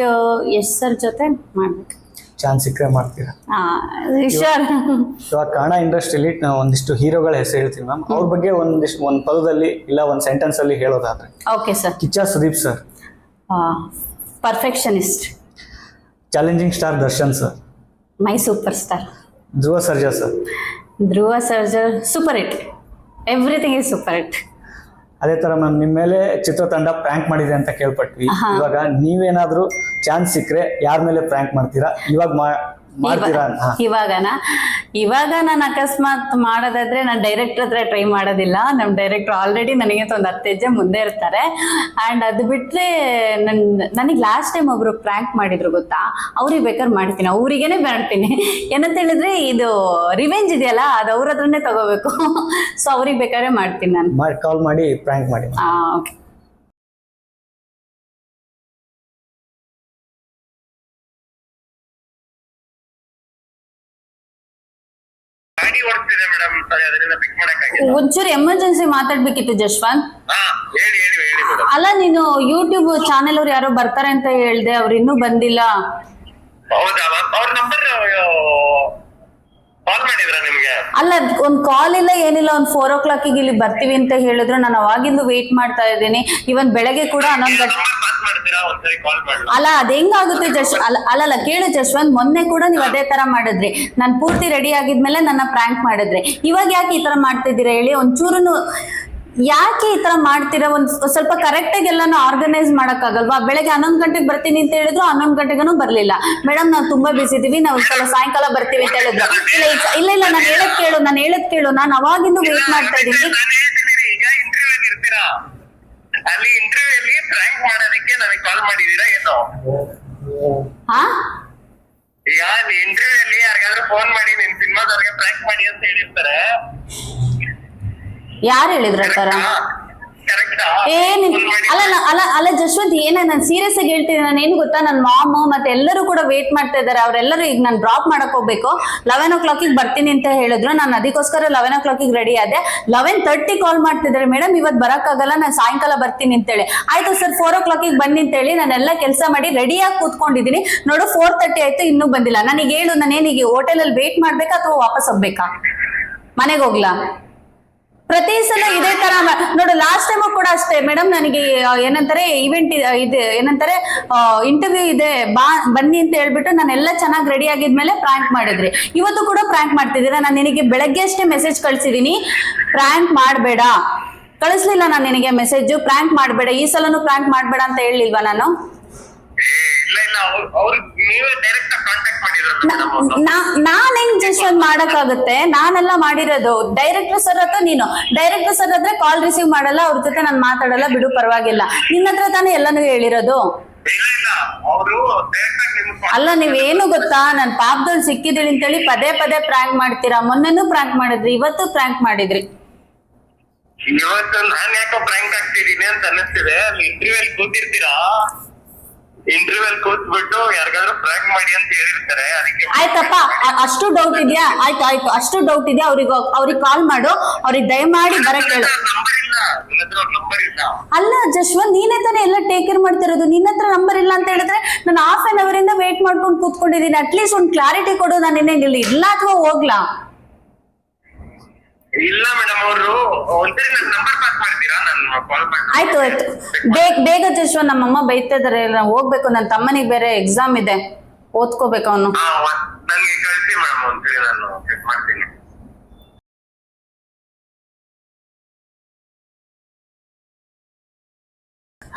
ಯಶ್ ಸರ್ ಜೊತೆ ಮಾಡ್ಬೇಕು. ಚಾನ್ಸ್ ಸಿಕ್ಕರೆ ಮಾಡ್ತೀರಾ? ಶೋರ್. ಇವಾಗ ಕನ್ನಡ ಇಂಡಸ್ಟ್ರಿಯಲ್ಲಿ ಒಂದಿಷ್ಟು ಹೀರೋಗಳ ಹೆಸರು ಹೇಳ್ತೀನಿ ಮ್ಯಾಮ್. ಅವ್ರ ಬಗ್ಗೆ ಒಂದು ಪದದಲ್ಲಿ ಇಲ್ಲ ಒಂದು ಸೆಂಟೆನ್ಸ್ ಅಲ್ಲಿ ಹೇಳೋದಾದ್ರೆ? Okay sir. Kichcha Sudeep sir, perfectionist. Challenging star Darshan sir, my super star. Dhruva Sarja sir. Dhruva Sarja super hit, everything is super hit. ಅದೇ ತರ ಮ್ಯಾಮ್, ನಿಮ್ಮ ಮೇಲೆ ಚಿತ್ರತಂಡ ಪ್ರ್ಯಾಂಕ್ ಮಾಡಿದೆ ಅಂತ ಕೇಳ್ಪಟ್ವಿ. ಇವಾಗ ನೀವೇನಾದ್ರೂ ಚಾನ್ಸ್ ಸಿಕ್ಕರೆ ಯಾರ ಮೇಲೆ ಪ್ರ್ಯಾಂಕ್ ಮಾಡ್ತೀರಾ? ಇವಾಗ ಮಾಡ್ತೀರಾ? ಇವಾಗ ನಾನು ಅಕಸ್ಮಾತ್ ಮಾಡೋದಾದ್ರೆ ನಾನು ಡೈರೆಕ್ಟರ್ ಹತ್ರ ಟ್ರೈ ಮಾಡೋದಿಲ್ಲ. ನಮ್ಮ ಡೈರೆಕ್ಟರ್ ಆಲ್ರೆಡಿ ನನಗೆ ಒಂದು 10 ಹೆಜ್ಜೆ ಮುಂದೆ ಇರ್ತಾರೆ. ಆ್ಯಂಡ್ ಅದು ಬಿಟ್ಟರೆ ನನಗೆ ಲಾಸ್ಟ್ ಟೈಮ್ ಒಬ್ರು ಪ್ರ್ಯಾಂಕ್ ಮಾಡಿದ್ರು ಗೊತ್ತಾ, ಅವ್ರಿಗೆ ಬೇಕಾದ್ರೆ ಮಾಡ್ತೀನಿ, ಅವ್ರಿಗೇನೆ ಮಾಡ್ತೀನಿ. ಏನಂತ ಹೇಳಿದ್ರೆ ಇದು ರಿವೆಂಜ್ ಇದೆಯಲ್ಲ, ಅದು ಅವ್ರ ಹತ್ರನೇ ತಗೋಬೇಕು. ಸೊ ಅವ್ರಿಗೆ ಬೇಕಾದ್ರೆ ಮಾಡ್ತೀನಿ ನಾನು. ಕಾಲ್ ಮಾಡಿ ಪ್ರ್ಯಾಂಕ್ ಮಾಡಿ. ಓಕೆ. ಒಂಚೂರು ಎಮರ್ಜೆನ್ಸಿ ಮಾತಾಡ್ಬೇಕಿತ್ತು ಜಶ್ವಂತ್. ಅಲ್ಲ, ನೀನು ಯೂಟ್ಯೂಬ್ ಚಾನೆಲ್ ಅವ್ರು ಯಾರೋ ಬರ್ತಾರೆ ಅಂತ ಹೇಳ್ದೆ, ಅವ್ರು ಇನ್ನೂ ಬಂದಿಲ್ಲ. ಅಲ್ಲ, ಒಂದ್ ಕಾಲ್ ಇಲ್ಲ ಏನಿಲ್ಲ, ಒಂದ್ 4 o'clock ಇಲ್ಲಿ ಬರ್ತೀವಿ ಅಂತ ಹೇಳಿದ್ರು. ನಾನು ಅವಾಗಿಂದ ವೇಟ್ ಮಾಡ್ತಾ ಇದ್ದೀನಿ. ಇವನ್ ಬೆಳಗ್ಗೆ ಕೂಡ 11 ಗಂಟೆ. ಅಲ್ಲ, ಅದ್ ಹೆಂಗಾಗುತ್ತೆ ಅಲ್ಲಲ್ಲ ಕೇಳು ಜಶ್ವಂತ್, ಮೊನ್ನೆ ಕೂಡ ನೀವು ಅದೇ ತರ ಮಾಡಿದ್ರಿ. ನಾನ್ ಪೂರ್ತಿ ರೆಡಿ ಆಗಿದ್ಮೇಲೆ ನನ್ನ ಪ್ರ್ಯಾಂಕ್ ಮಾಡಿದ್ರಿ. ಇವಾಗ ಯಾಕೆ ಈ ತರ ಮಾಡ್ತಿದ್ದೀರಾ ಹೇಳಿ? ಒಂಚೂರು ಯಾಕೆ ಈ ತರ ಮಾಡ್ತೀರಾ? ಒಂದ್ ಸ್ವಲ್ಪ ಕರೆಕ್ಟ್ ಆಗಿ ಎಲ್ಲಾನು ಆರ್ಗನೈಸ್ ಮಾಡಕ್ಕಾಗಲ್ವಾ? ಬೆಳಗ್ಗೆ 11 ಗಂಟೆಗೆ ಬರ್ತೀನಿ ಅಂತ ಹೇಳಿದ್ರು, 11 ಗಂಟೆಗೂ ಬರ್ಲಿಲ್ಲ. ಮೇಡಮ್ ನಾವು ತುಂಬಾ ಬಿಸಿ ಇದೀವಿ, ನಾವು ಸ್ವಲ್ಪ ಸಾಯಂಕಾಲ ಬರ್ತೀವಿ ಅಂತ ಹೇಳಿದ್ರು. ಇಲ್ಲ ನಾನು ಹೇಳದ್ ಕೇಳು, ನಾನು ಅವಾಗಿಂದ ವೇಟ್ ಮಾಡ್ತಾ ಇದ್ದೀನಿ. ಅಲ್ಲಿ ಇಂಟರ್ವ್ಯೂ ಅಲ್ಲಿ ಪ್ರ್ಯಾಂಕ್ ಮಾಡೋದಕ್ಕೆ ನನಗೆ ಕಾಲ್ ಮಾಡಿದೀರಾ ಏನೋ? ಈಗ ಇಂಟರ್ವ್ಯೂ ಅಲ್ಲಿ ಯಾರಿಗಾದ್ರೂ ಫೋನ್ ಮಾಡಿ ನಿನ್ ಸಿನಿಮಾದವ್ರಿಗೆ ಪ್ರ್ಯಾಂಕ್ ಮಾಡಿ ಅಂತ ಹೇಳಿರ್ತಾರೆ. ಯಾರು ಹೇಳಿದ್ರು ಆತರ? ಅಲ್ಲ ಜಶ್ವಂತ್, ನಾನು ಸೀರಿಯಸ್ ಆಗಿ ಹೇಳ್ತೀನಿ. ನಾನು ಏನು ಗೊತ್ತಾ, ನನ್ನ ಮಾಮ್ ಮತ್ತೆ ಎಲ್ಲರೂ ಕೂಡ ವೇಟ್ ಮಾಡ್ತಾ ಇದ್ದಾರೆ. ಅವರೆಲ್ಲರೂ ಈಗ ನಾನು ಡ್ರಾಪ್ ಮಾಡಕ್ ಹೋಗ್ಬೇಕು, 11 o'clock ಬರ್ತೀನಿ ಅಂತ ಹೇಳಿದ್ರು. ನಾನು ಅದಕ್ಕೋಸ್ಕರ 11 o'clock ರೆಡಿ ಆದೆ. 11:30 ಕಾಲ್ ಮಾಡ್ತಿದ್ದಾರೆ, ಮೇಡಮ್ ಇವತ್ತು ಬರಕ್ಕಾಗಲ್ಲ, ನಾನು ಸಾಯಂಕಾಲ ಬರ್ತೀನಿ ಅಂತೇಳಿ. ಆಯ್ತು ಸರ್ 4 o'clock ಬನ್ನಿ ಅಂತೇಳಿ ನಾನೆಲ್ಲ ಕೆಲಸ ಮಾಡಿ ರೆಡಿಯಾಗಿ ಕೂತ್ಕೊಂಡಿದ್ದೀನಿ. ನೋಡು 4:30 ಆಯ್ತು, ಇನ್ನೂ ಬಂದಿಲ್ಲ. ನನಗೆ ಹೇಳು, ನಾನೇನಿಗೆ ಹೋಟೆಲಲ್ಲಿ ವೇಟ್ ಮಾಡ್ಬೇಕಾ ಅಥವಾ ವಾಪಸ್ ಹೋಗ್ಬೇಕಾ? ಮನೆಗೆ ಹೋಗ್ಲಾ? ಪ್ರತಿ ಸಲ ಇದೇ ತರ ನೋಡು. ಲಾಸ್ಟ್ ಟೈಮ್ ಕೂಡ ಅಷ್ಟೇ ಮೇಡಮ್, ನನಗೆ ಏನಂತಾರೆ ಇವೆಂಟ್ ಇದೆ, ಏನಂತಾರೆ ಇಂಟರ್ವ್ಯೂ ಇದೆ, ಬನ್ನಿ ಅಂತ ಹೇಳ್ಬಿಟ್ಟು ನಾನೆಲ್ಲ ಚೆನ್ನಾಗಿ ರೆಡಿ ಆಗಿದ್ಮೇಲೆ ಪ್ರ್ಯಾಂಕ್ ಮಾಡಿದ್ರಿ. ಇವತ್ತು ಕೂಡ ಪ್ರ್ಯಾಂಕ್ ಮಾಡ್ತಿದ್ದೀರಾ. ನಾನು ನಿನಗೆ ಬೆಳಗ್ಗೆ ಅಷ್ಟೇ ಮೆಸೇಜ್ ಕಳ್ಸಿದೀನಿ, ಪ್ರ್ಯಾಂಕ್ ಮಾಡಬೇಡ. ಕಳಿಸ್ಲಿಲ್ಲ ನಾನು ನಿನಗೆ ಮೆಸೇಜ್, ಪ್ರ್ಯಾಂಕ್ ಮಾಡಬೇಡ, ಈ ಸಲನು ಪ್ರ್ಯಾಂಕ್ ಮಾಡಬೇಡ ಅಂತ ಹೇಳಿಲ್ವಾ ನಾನು? ನಾನ್ ಹೆಂಗ್ ಜಸ್ಟ್ ಮಾಡಕ್ಕಾಗುತ್ತೆ? ನಾನೆಲ್ಲ ಮಾಡಿರೋದು ಡೈರೆಕ್ಟರ್ ಸರ್ ಹತ್ರ. ನೀನು ಡೈರೆಕ್ಟರ್ ಸರ್ ಹತ್ರ ಕಾಲ್ ರಿಸೀವ್ ಮಾಡಲ್ಲ, ಅವ್ರ ಜೊತೆ ನಾನು ಮಾತಾಡಲ್ಲ, ಬಿಡು ಪರವಾಗಿಲ್ಲ. ನಿನ್ನ ಹತ್ರ ತಾನೇ ಎಲ್ಲಾನು ಹೇಳಿರೋದು. ಅವರು ಡೈರೆಕ್ಟ್ ಆಗಿ ನಿಮ್ಗೆ ಅಲ್ಲ ನೀವೇನು ಗೊತ್ತಾ, ನನ್ ಪಾಪದಲ್ಲಿ ಸಿಕ್ಕಿದೀಳಿ ಅಂತೇಳಿ ಪದೇ ಪದೇ ಪ್ರಾಂಕ್ ಮಾಡ್ತೀರಾ. ಮೊನ್ನೆನೂ ಪ್ರಾಂಕ್ ಮಾಡಿದ್ರಿ, ಇವತ್ತು ಪ್ರಾಂಕ್ ಮಾಡಿದ್ರಿ. ಇವತ್ತು ನಾನ್ ಯಾಕೋ ಪ್ರ್ಯಾಂಕ್ ಆಗ್ತಿದೀನಿ ಅಂತ ಅನ್ನಿಸ್ತಿದೆ. ಅಲ್ಲಿ ಇಂಟರ್ವ್ಯೂ ಅಲ್ಲಿ ಕೂತಿರ್ತೀರಾ, ಇಂಟರ್ವ್ಯೂ ಅಲ್ಲಿ ಕೂತ್ಬಿಟ್ಟು ಯಾರಿಗಾದ್ರೂ ಪ್ರ್ಯಾಂಕ್ ಮಾಡಿ ಅಂತ ಹೇಳಿರ್ತಾರೆ, ಅದಕ್ಕೆ ಆಯ್ತಪ್ಪ, ಅಷ್ಟು ಡೌಟ್ ಇದೆಯಾ? ಆಯ್ತು, ಅಷ್ಟು ಡೌಟ್ ಇದೆಯಾ? ಅವ್ರಿಗೆ ಕಾಲ್ ಮಾಡು, ಅವ್ರಿಗೆ ದಯಮಾಡಿ ಬರಕ್ ಹೇಳು. ನಂಬರ್ ಇಲ್ಲ, ನನ್ನ ಹತ್ರ ನಂಬರ್ ಇಲ್ಲ. ಅಲ್ಲ ಜಶ್ವಂತ್, ನೀನೇ ತಾನೇ ಎಲ್ಲ ಟೇಕ್ ಕೇರ್ ಮಾಡ್ತಿರೋದು, ನಿನ್ನ ಹತ್ರ ನಂಬರ್ ಇಲ್ಲ ಅಂತ ಹೇಳಿದ್ರೆ ನಾನು ಹಾಫ್ ಅನ್ ಅವರ್ ಇಂದ ವೇಟ್ ಮಾಡ್ಕೊಂಡು ಕೂತ್ಕೊಂಡಿದ್ದೀನಿ. ಅಟ್ಲೀಸ್ಟ್ ಒಂದು ಕ್ಲಾರಿಟಿ ಕೊಡು, ನಾನು ನಿನ್ನೆ ಇಲ್ಲಿ ಇಲ್ಲ ಅಥವಾ ಹೋಗ್ಲಾ? ಇಲ್ಲ ಮೇಡಮ್, ಅವರು ಒಂದ್ಸರಿ ನನ್ನ ನಂಬರ್ ಪಾಸ್ ಮಾಡ್ತೀರಾ, ನಾನು ಕಾಲ್ ಮಾಡ್ತೀನಿ. ಆಯ್ತು ಬೇಗ ಜಶ್ವಂತ್, ನಮ್ಮಮ್ಮ ಬೈತಾ ಇದಾರೆ, ನಾನು ಹೋಗ್ಬೇಕು. ನನ್ನ ತಮ್ಮನಿಗೆ ಬೇರೆ ಎಕ್ಸಾಮ್ ಇದೆ, ಓದ್ಕೋಬೇಕು ಅವನು. ನನ್ಗೆ ಕಳ್ಸಿ ಮೇಡಮ್, ಒಂದ್ಸರಿ ನಾನು ಚೆಕ್ ಮಾಡ್ತೀನಿ.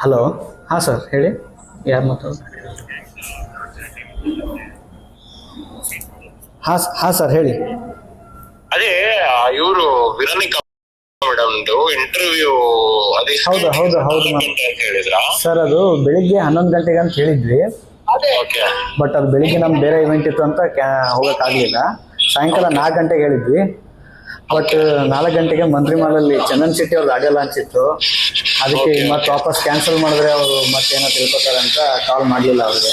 ಹಲೋ, ಹಾಂ ಸರ್ ಹೇಳಿ, ಯಾರು ಮಾತಾಡೋದು? ಹಾಂ ಸರ್ ಹೇಳಿ. ಅದೇ ಇವರು ವಿರಾನಿಕಾ ಮೇಡಮ್ ಇಂಟರ್ವ್ಯೂ ಹೌದು ಮ್ಯಾಮ್ ಹೇಳಿದ್ರಾ ಸರ್? ಅದು ಬೆಳಿಗ್ಗೆ 11 ಗಂಟೆಗೆ ಅಂತ ಹೇಳಿದ್ವಿ, ಬಟ್ ಅದು ಬೆಳಿಗ್ಗೆ ನಮ್ಗೆ ಬೇರೆ ಇವೆಂಟ್ ಇತ್ತು ಅಂತ ಹೋಗೋಕ್ಕಾಗಲಿಲ್ಲ. ಸಾಯಂಕಾಲ 4 ಗಂಟೆಗೆ ಹೇಳಿದ್ವಿ, ಬಟ್ 4 ಗಂಟೆಗೆ ಮಂತ್ರಿ ಮಾಲಲ್ಲಿ ಚಂದನ್ ಶೆಟ್ಟಿ ಅವ್ರದ್ದು ಆಡಿಯೋ ಲಾಂಚ್ ಇತ್ತು. ಅದಕ್ಕೆ ಮತ್ತೆ ವಾಪಸ್ ಕ್ಯಾನ್ಸಲ್ ಮಾಡಿದ್ರೆ ಅವರು ಮತ್ತೇನೋ ತಿಳ್ಕೊತಾರೆ ಅಂತ ಕಾಲ್ ಮಾಡಲಿಲ್ಲ ಅವ್ರಿಗೆ.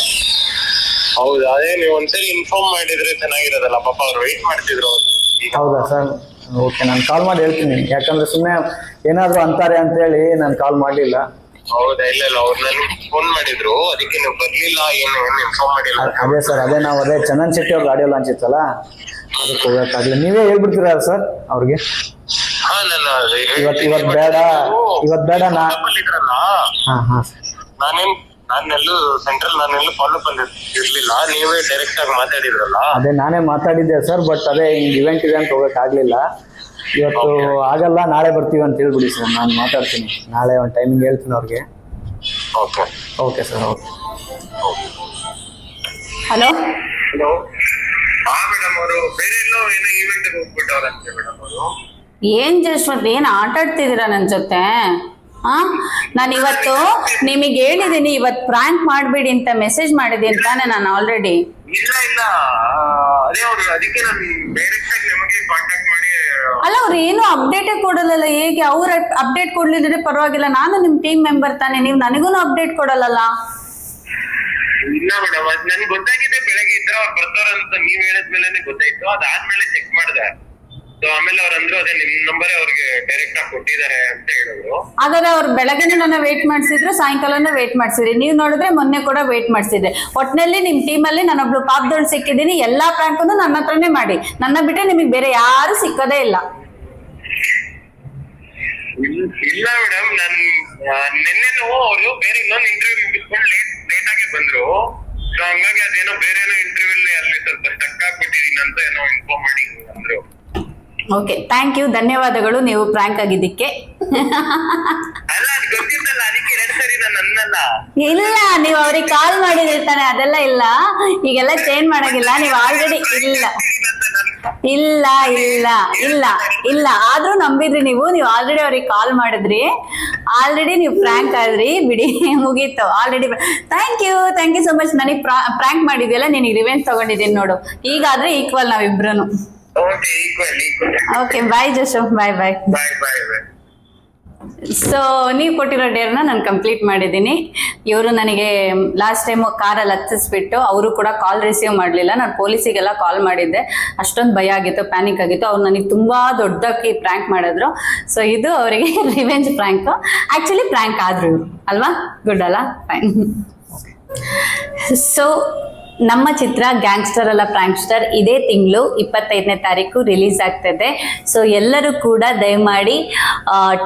ಹೌದಾ? ಅದೇ ನೀವು ಒಂದ್ಸರಿ ಇನ್ಫಾರ್ಮ್ ಮಾಡಿದ್ರೆ ಚೆನ್ನಾಗಿರೋದಲ್ಲ, ಪಾಪ ಅವ್ರು ವೆಯ್ಟ್ ಮಾಡ್ತಿದ್ರು. ಹೌದಾ ಸರ್? ಓಕೆ, ನಾನು ಕಾಲ್ ಮಾಡಿ ಹೇಳ್ತೀನಿ, ಯಾಕಂದ್ರೆ ಸುಮ್ಮನೆ ಏನಾದರೂ ಅಂತಾರೆ ಅಂತೇಳಿ ನಾನು ಕಾಲ್ ಮಾಡಲಿಲ್ಲ. ಹೌದಾ? ಇಲ್ಲ ಅವ್ರು ನನಗೆ ಫೋನ್ ಮಾಡಿದ್ರು, ಅದಕ್ಕೆ ನೀವು ಬರ್ಲಿಲ್ಲ, ಏನು ಇನ್ಫಾರ್ಮ್ ಮಾಡಿಲ್ಲ. ಅದೇ ಸರ್, ಅದೇ ಚಂದನ್ ಶೆಟ್ಟಿ ಅವ್ರದ್ದು ಆಡಿಯೋ ಲಾಂಚ್ ಇತ್ತಲ್ಲ, ಅದಕ್ಕೆ ಹೋಗೋಕ್ಕಾಗಲಿಲ್ಲ. ನೀವೇ ಹೇಳ್ಬಿಡ್ತೀರಾ ಸರ್ ಅವ್ರಿಗೆ? ಹಾ, ನಾನು ಇವತ್ತು ಬೇಡ ನಾ ಹಾಂ ನಾನೆಲ್ಲೂ ಸೆಂಟ್ರಲ್ ನಾನೆಲ್ಲೂ ಫಾಲೋಅಪ್ ಅಲ್ಲಿ ಇರ್ಲಿಲ್ಲ, ನೀವೇ ಡೈರೆಕ್ಟ್ ಆಗಿ ಮಾತಾಡಿದ್ರಲ್ಲ. ಅದೇ ನಾನೇ ಮಾತಾಡಿದ್ದೆ ಸರ್, ಬಟ್ ಅದೇ ಹಿಂಗೆ ಇವೆಂಟ್ ಇದೆ ಅಂತ ಹೋಗೋಕ್ಕಾಗಲಿಲ್ಲ. ಇವತ್ತು ಆಗಲ್ಲ, ನಾಳೆ ಬರ್ತೀವಿ ಅಂತ ಹೇಳ್ಬಿಡಿ ಸರ್, ನಾನು ಮಾತಾಡ್ತೀನಿ. ನಾಳೆ ಒಂದು ಟೈಮಿಂಗ್ ಹೇಳ್ತೀನಿ ಅವ್ರಿಗೆ. Okay sir, okay. ಹಲೋ ಹಾ ಮೇಡಮ್, ಅವರು ಬೇರೆ ಎಲ್ಲೋ ಏನೋ ಈವೆಂಟ್ ಹೋಗ್ಬಿಟ್ಟವ್ರಂತೆ ಮೇಡಮ್ ಅವರು. ಏನ್ ಜಶ್ವಂತ್, ಏನ್ ಆಟ ಆಡ್ತಿದ್ದೀರಾ ನನ್ನ ಜೊತೆ? ನಾನು ಇವತ್ತು ನಿಮಗೆ ಹೇಳಿದ್ದೀನಿ, ಇವತ್ತು ಪ್ರಾಂಕ್ ಮಾಡಬೇಡಿ ಅಂತ ಮೆಸೇಜ್ ಮಾಡಿದ್ದೀನಿ ತಾನೆ ನಾನು ಆಲ್ರೆಡಿ. ಇಲ್ಲ ಅದೇ ಅವ್ರು, ಅದಕ್ಕೆ ನಾನು ಡೈರೆಕ್ಟ್ ಆಗಿ ನಿಮಗೆ ಕಾಂಟ್ಯಾಕ್ಟ್ ಮಾಡಿ. ಅಲ್ಲ, ಅವ್ರು ಏನು ಅಪ್ಡೇಟೇ ಕೊಡಲ್ಲ. ಹೇಗೆ ಅವ್ರ ಅಪ್ಡೇಟ್ ಕೊಡ್ಲಿದ್ರೆ ಪರವಾಗಿಲ್ಲ, ನಾನು ನಿಮ್ ಟೀಮ್ ಮೆಂಬರ್ ತಾನೆ, ನೀವು ನನಗೂ ಅಪ್ಡೇಟ್ ಕೊಡಲ್ಲ. ಇಲ್ಲ ಮೇಡಮ್, ಅದ್ ನನ್ಗೆ ಗೊತ್ತಾಗಿದೆ ಬೆಳಗ್ಗೆ ಇದ್ರ ಅವ್ರು ಬರ್ತಾರಂತ ನೀವ್ ಹೇಳಿದ್ಮೇಲೆ ಗೊತ್ತಾಯ್ತು. ಅದಾದ್ಮೇಲೆ ಚೆಕ್ ಮಾಡಿದೆ. ಸೊ ಆಮೇಲೆ ಅವ್ರು ಅಂದ್ರು ಅದೇ ನಿಮ್ ನಂಬರೇ ಅವ್ರಿಗೆ ಡೈರೆಕ್ಟ್ ಆಗಿ ಕೊಟ್ಟಿದ್ದಾರೆ ಅಂತ ಹೇಳಿದ್ರು. ಹಾಗಾದ್ರೆ ಅವ್ರು ಬೆಳಗ್ಗೆನೂ ನನ್ನ ವೇಟ್ ಮಾಡಿಸಿದ್ರು, ಸಾಯಂಕಾಲನೂ ವೇಟ್ ಮಾಡಿಸಿದ್ರಿ. ನೀವು ನೋಡಿದ್ರೆ ಮೊನ್ನೆ ಕೂಡ ವೇಟ್ ಮಾಡಿಸಿದ್ದೆ. ಒಟ್ಟಿನಲ್ಲಿ ನಿಮ್ ಟೀಮಲ್ಲಿ ನಾನೊಬ್ಳು ಪಾಪದೊಳು ಸಿಕ್ಕಿದ್ದೀನಿ. ಎಲ್ಲಾ ಪ್ರಾಂಕನ್ನು ನನ್ನ ಹತ್ರನೇ ಮಾಡಿ, ನನ್ನ ಬಿಟ್ಟರೆ ನಿಮಗೆ ಬೇರೆ ಯಾರು ಸಿಕ್ಕೋದೇ ಇಲ್ಲ. ಇಲ್ಲ ಮೇಡಮ್, ನಿನ್ನೆನೂ ಅವರು ಬೇರೆ ಇನ್ನೊಂದು ಇಂಟರ್ವ್ಯೂ ಮುಗಿಸ್ಕೊಂಡು ಲೇಟ್ ಆಗಿ ಬಂದ್ರು. ಸೊ ಹಂಗಾಗಿ ಅದೇನೋ ಬೇರೆ ಏನೋ ಇಂಟರ್ವ್ಯೂ ಅಲ್ಲಿ ಸ್ವಲ್ಪ ಸ್ಟಕ್ ಆಗ್ಬಿಟ್ಟಿದೀನಿ ಅಂತ ಏನೋ ಇನ್ಫಾರ್ಮ್ ಮಾಡಿ ಅಂದ್ರು. ಓಕೆ, ಥ್ಯಾಂಕ್ ಯು, ಧನ್ಯವಾದಗಳು ನೀವು ಪ್ರಾಂಕ್ ಆಗಿದ್ದಕ್ಕೆ. ಅಲ್ಲ, ಅದು ಗೊತ್ತಿದ್ದಲ್ಲ, ಅದಕ್ಕೆ 2 ಸರಿ ನಾನು ಅನ್ನಲ್ಲ. ಇಲ್ಲ, ನೀವು ಅವ್ರಿಗೆ ಕಾಲ್ ಮಾಡಿದಿರ್ತಾನೆ, ಅದೆಲ್ಲ ಇಲ್ಲ. ಈಗೆಲ್ಲ ಚೇಂಜ್ ಮಾಡಂಗಿಲ್ಲ, ನೀವು ಆಲ್ರೆಡಿ ಇಲ್ಲ ಆದ್ರೂ ನಂಬಿದ್ರಿ ನೀವು ಆಲ್ರೆಡಿ ಅವ್ರಿಗೆ ಕಾಲ್ ಮಾಡಿದ್ರಿ, ಆಲ್ರೆಡಿ ನೀವು ಪ್ರಾಂಕ್ ಆದ್ರಿ, ಬಿಡಿ ಮುಗೀತು already. Thank you so much. ನನಗೆ ಪ್ರಾಂಕ್ ಮಾಡಿದ್ಯಲ್ಲ, ನಿನಗೆ ರಿವೆಂಜ್ ತಗೊಂಡಿದ್ದೀನಿ ನೋಡು. ಈಗಾದ್ರೆ ಈಕ್ವಲ್ ನಾವಿಬ್ರು. Okay, bye Jashu, bye. So ನೀವು ಕೊಟ್ಟಿರೋ ಡೇರ್ನ ನಾನು ಕಂಪ್ಲೀಟ್ ಮಾಡಿದ್ದೀನಿ. ಇವರು ನನಗೆ ಲಾಸ್ಟ್ ಟೈಮು ಕಾರಲ್ಲಿ ಹತ್ತಿಸ್ಬಿಟ್ಟು ಅವರು ಕೂಡ ಕಾಲ್ ರಿಸೀವ್ ಮಾಡಲಿಲ್ಲ. ನಾನು ಪೊಲೀಸಿಗೆಲ್ಲ ಕಾಲ್ ಮಾಡಿದ್ದೆ, ಅಷ್ಟೊಂದು ಭಯ ಆಗಿತ್ತು, ಪ್ಯಾನಿಕ್ ಆಗಿತ್ತು. ಅವ್ರು ನನಗೆ ತುಂಬ ದೊಡ್ಡದಾಗಿ ಪ್ರ್ಯಾಂಕ್ ಮಾಡಿದ್ರು. ಸೊ ಇದು ಅವರಿಗೆ ರಿವೆಂಜ್ ಪ್ರ್ಯಾಂಕು. ಆ್ಯಕ್ಚುಲಿ ಪ್ರ್ಯಾಂಕ್ ಆದರು ಇವರು, ಅಲ್ವಾ? ಗುಡ್ ಅಲ್ಲ? ಫೈನ್. ಸೊ ನಮ್ಮ ಚಿತ್ರ ಗ್ಯಾಂಗ್ಸ್ಟರ್ ಅಲ್ಲ ಪ್ರಾಂಕ್ಸ್ಟರ್ ಇದೇ ತಿಂಗಳು 25ನೇ ತಾರೀಕು ರಿಲೀಸ್ ಆಗ್ತದೆ. ಸೊ ಎಲ್ಲರೂ ಕೂಡ ದಯಮಾಡಿ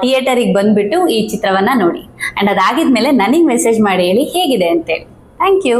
ಥಿಯೇಟರಿಗೆ ಬಂದುಬಿಟ್ಟು ಈ ಚಿತ್ರವನ್ನು ನೋಡಿ. ಆ್ಯಂಡ್ ಅದಾಗಿದ್ಮೇಲೆ ನನಗೆ ಮೆಸೇಜ್ ಮಾಡಿ ಹೇಳಿ ಹೇಗಿದೆ ಅಂತೇಳಿ. Thank you.